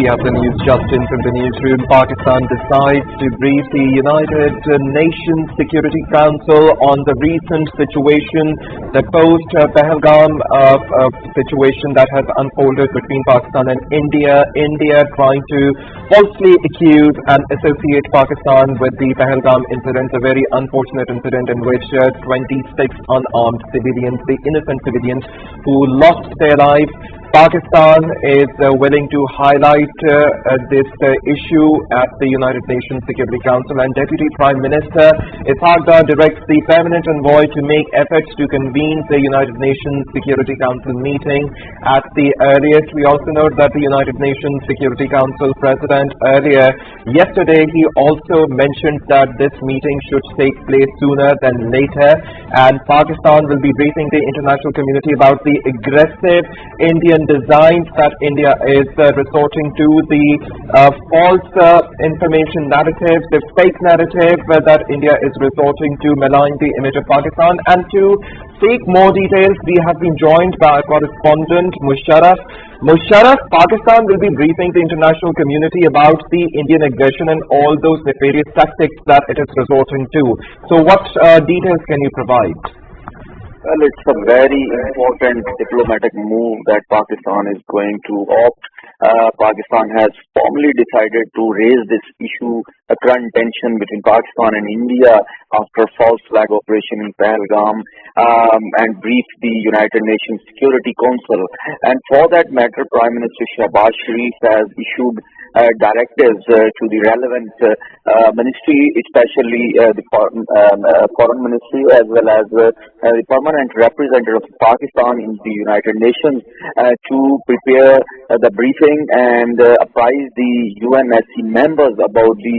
we have the news just in from the newsroom. Pakistan decides to brief the United Nations Security Council on the recent situation, the post-Pahalgam situation that has unfolded between Pakistan and India. India trying to falsely accuse and associate Pakistan with the Pahalgam incident, a very unfortunate incident in which 26 unarmed civilians, the innocent civilians who lost their lives. Pakistan is willing to highlight this issue at the United Nations Security Council, and Deputy Prime Minister Ishaq Dar directs the permanent envoy to make efforts to convene the United Nations Security Council meeting at the earliest. We also note that the United Nations Security Council President earlier yesterday, he also mentioned that this meeting should take place sooner than later, and Pakistan will be briefing the international community about the aggressive Indian designs that India is resorting to, the false information narrative, the fake narrative that India is resorting to malign the image of Pakistan. And to seek more details, we have been joined by our correspondent Musharraf. Musharraf, Pakistan will be briefing the international community about the Indian aggression and all those nefarious tactics that it is resorting to. So what details can you provide? Well, it's a very important diplomatic move that Pakistan is going to opt. Pakistan has formally decided to raise this issue, a current tension between Pakistan and India after false flag operation in Pahalgam, and brief the United Nations Security Council. And for that matter, Prime Minister Shahbaz Sharif has issued directives to the relevant ministry, especially the foreign ministry, as well as the permanent representative of Pakistan in the United Nations, to prepare the briefing and apprise the UNSC members about the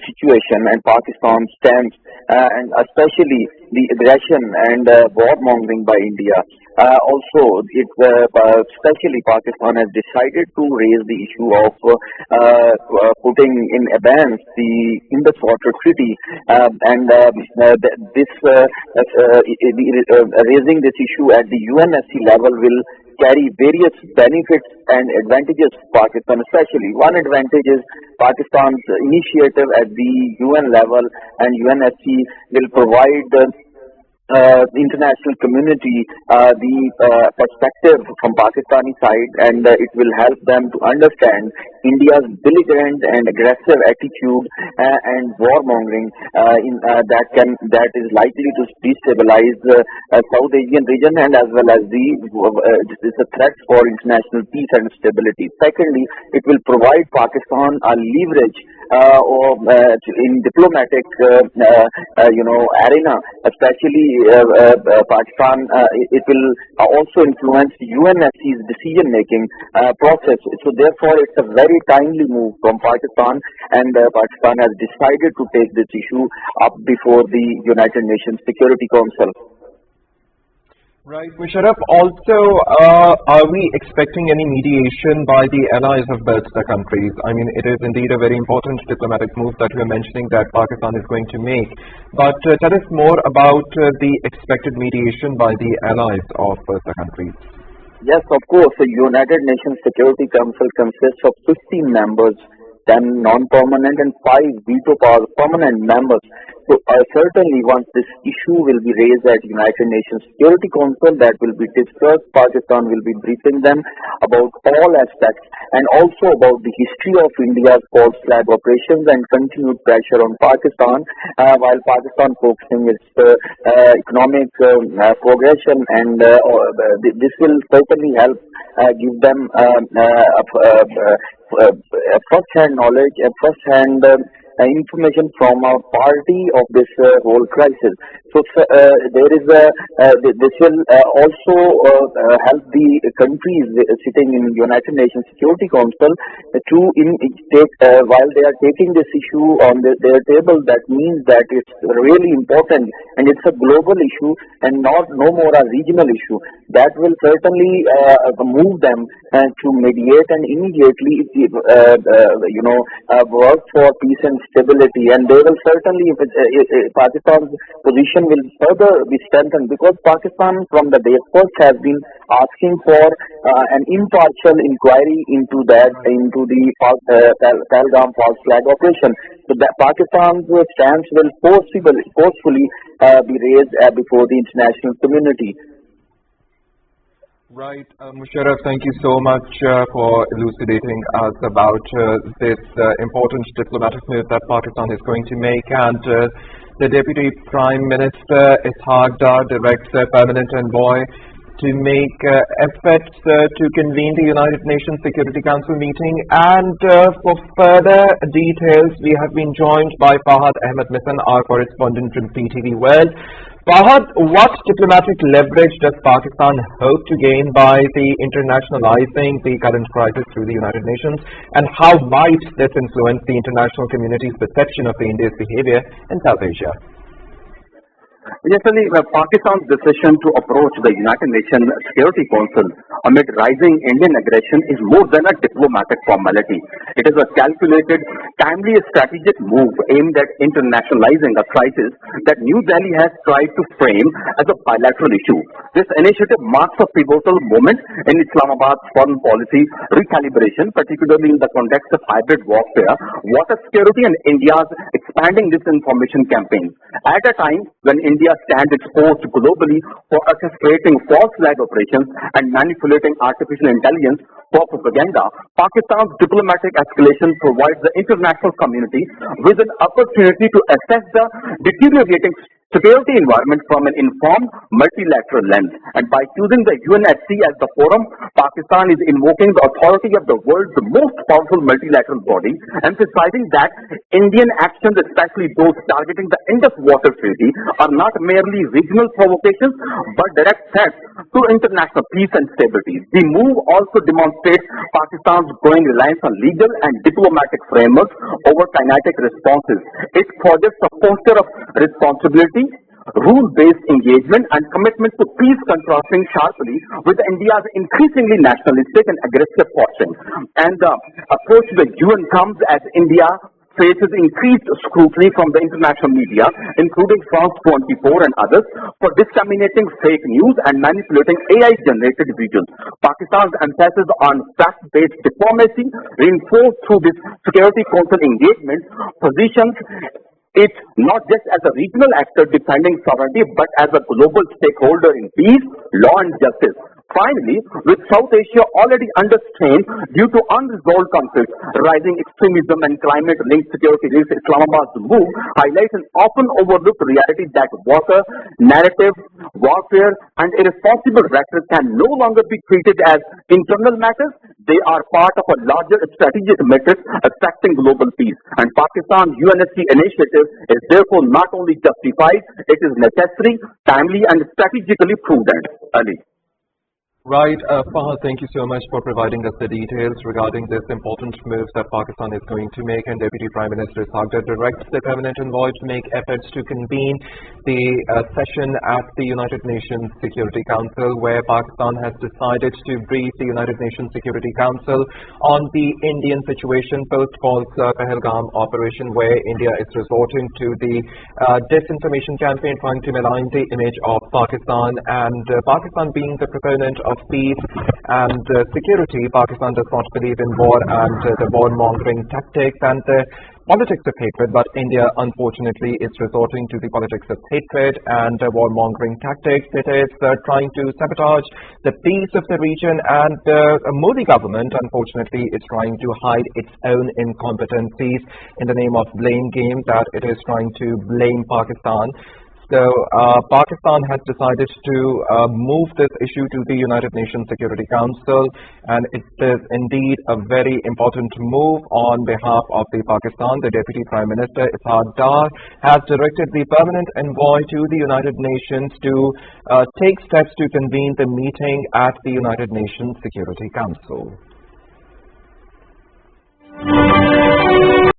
situation and Pakistan's stance, and especially the aggression and warmongering by India. Also, especially Pakistan has decided to raise the issue of putting in abeyance the Indus Water Treaty, and raising this issue at the UNSC level will carry various benefits and advantages for Pakistan. Especially one advantage is Pakistan's initiative at the UN level, and UNSC will provide the international community the perspective from Pakistani side, and it will help them to understand India's belligerent and aggressive attitude and warmongering that is likely to destabilize South Asian region, and as well as it's a threat for international peace and stability. Secondly, it will provide Pakistan a leverage in diplomatic arena, especially Pakistan. It will also influence UNSC's decision-making process. So therefore, it's a very timely move from Pakistan, and Pakistan has decided to take this issue up before the United Nations Security Council. Right, Musharraf, also, are we expecting any mediation by the allies of both the countries? I mean, it is indeed a very important diplomatic move that we are mentioning that Pakistan is going to make. But tell us more about the expected mediation by the allies of both the countries. Yes, of course. The United Nations Security Council consists of 15 members, 10 non-permanent and 5 veto power permanent members. So certainly once this issue will be raised at United Nations Security Council, that will be discussed. Pakistan will be briefing them about all aspects, and also about the history of India's false flag operations and continued pressure on Pakistan, while Pakistan focusing its economic progression, and this will certainly help give them first-hand knowledge and first-hand information from our party of this whole crisis. So there is this will also help the countries sitting in United Nations Security Council to take while they are taking this issue on their table. That means that it's really important, and it's a global issue and no more a regional issue. That will certainly move them to mediate and immediately work for peace and stability. And they will certainly, Pakistan's position situation will further be strengthened, because Pakistan from the day first has been asking for an impartial inquiry into the Pahalgam false flag operation. So that Pakistan's stance will forcefully be raised before the international community. Right, Musharraf, thank you so much for elucidating us about this important diplomatic move that Pakistan is going to make. And the Deputy Prime Minister Ishaq Dar directs a permanent envoy to make efforts to convene the United Nations Security Council meeting. And for further details, we have been joined by Fahad Ahmed Missan, our correspondent from CTV World. Fahad, what diplomatic leverage does Pakistan hope to gain by internationalizing the current crisis through the United Nations, and how might this influence the international community's perception of India's behavior in South Asia? Yes, Ali, Pakistan's decision to approach the United Nations Security Council amid rising Indian aggression is more than a diplomatic formality. It is a calculated, timely strategic move aimed at internationalizing a crisis that New Delhi has tried to frame as a bilateral issue. This initiative marks a pivotal moment in Islamabad's foreign policy recalibration, particularly in the context of hybrid warfare, water security, and India's expanding disinformation campaigns. At a time when India stands exposed globally for orchestrating false flag operations and manipulating artificial intelligence for propaganda, Pakistan's diplomatic escalation provides the international community with an opportunity to assess the deteriorating security environment from an informed multilateral lens. And by choosing the UNSC as the forum, Pakistan is invoking the authority of the world's most powerful multilateral body, emphasizing that Indian actions, especially those targeting the Indus Water Treaty, are not merely regional provocations but direct threats to international peace and stability. The move also demonstrates Pakistan's growing reliance on legal and diplomatic frameworks over kinetic responses. It projects a posture of responsibility, rule-based engagement, and commitment to peace, contrasting sharply with India's increasingly nationalistic and aggressive posture. And the approach to the UN comes as India faces increased scrutiny from the international media, including France 24 and others, for disseminating fake news and manipulating AI-generated videos. Pakistan's emphasis on fact-based diplomacy, reinforced through this Security Council engagement, positions it not just as a regional actor defending sovereignty, but as a global stakeholder in peace, law, and justice. Finally, with South Asia already under strain due to unresolved conflicts, rising extremism, and climate-linked security risks, Islamabad's move highlights an often overlooked reality that water, narrative, warfare, and irresponsible rhetoric can no longer be treated as internal matters. They are part of a larger strategic matrix affecting global peace. And Pakistan's UNSC initiative is therefore not only justified, it is necessary, timely, and strategically prudent. Ali. Right, Fahad, thank you so much for providing us the details regarding this important move that Pakistan is going to make. And Deputy Prime Minister Ishaq Dar directs the permanent envoy to make efforts to convene the session at the United Nations Security Council, where Pakistan has decided to brief the United Nations Security Council on the Indian situation post-false Pahalgam operation, where India is resorting to the disinformation campaign trying to malign the image of Pakistan. And Pakistan being the proponent of peace and security, Pakistan does not believe in war and the war-mongering tactics and the politics of hatred, but India unfortunately is resorting to the politics of hatred and war-mongering tactics. It is trying to sabotage the peace of the region, and the Modi government unfortunately is trying to hide its own incompetencies in the name of blame game, that it is trying to blame Pakistan. So Pakistan has decided to move this issue to the United Nations Security Council, and it is indeed a very important move on behalf of the Pakistan. The Deputy Prime Minister Ishaq Dar has directed the permanent envoy to the United Nations to take steps to convene the meeting at the United Nations Security Council.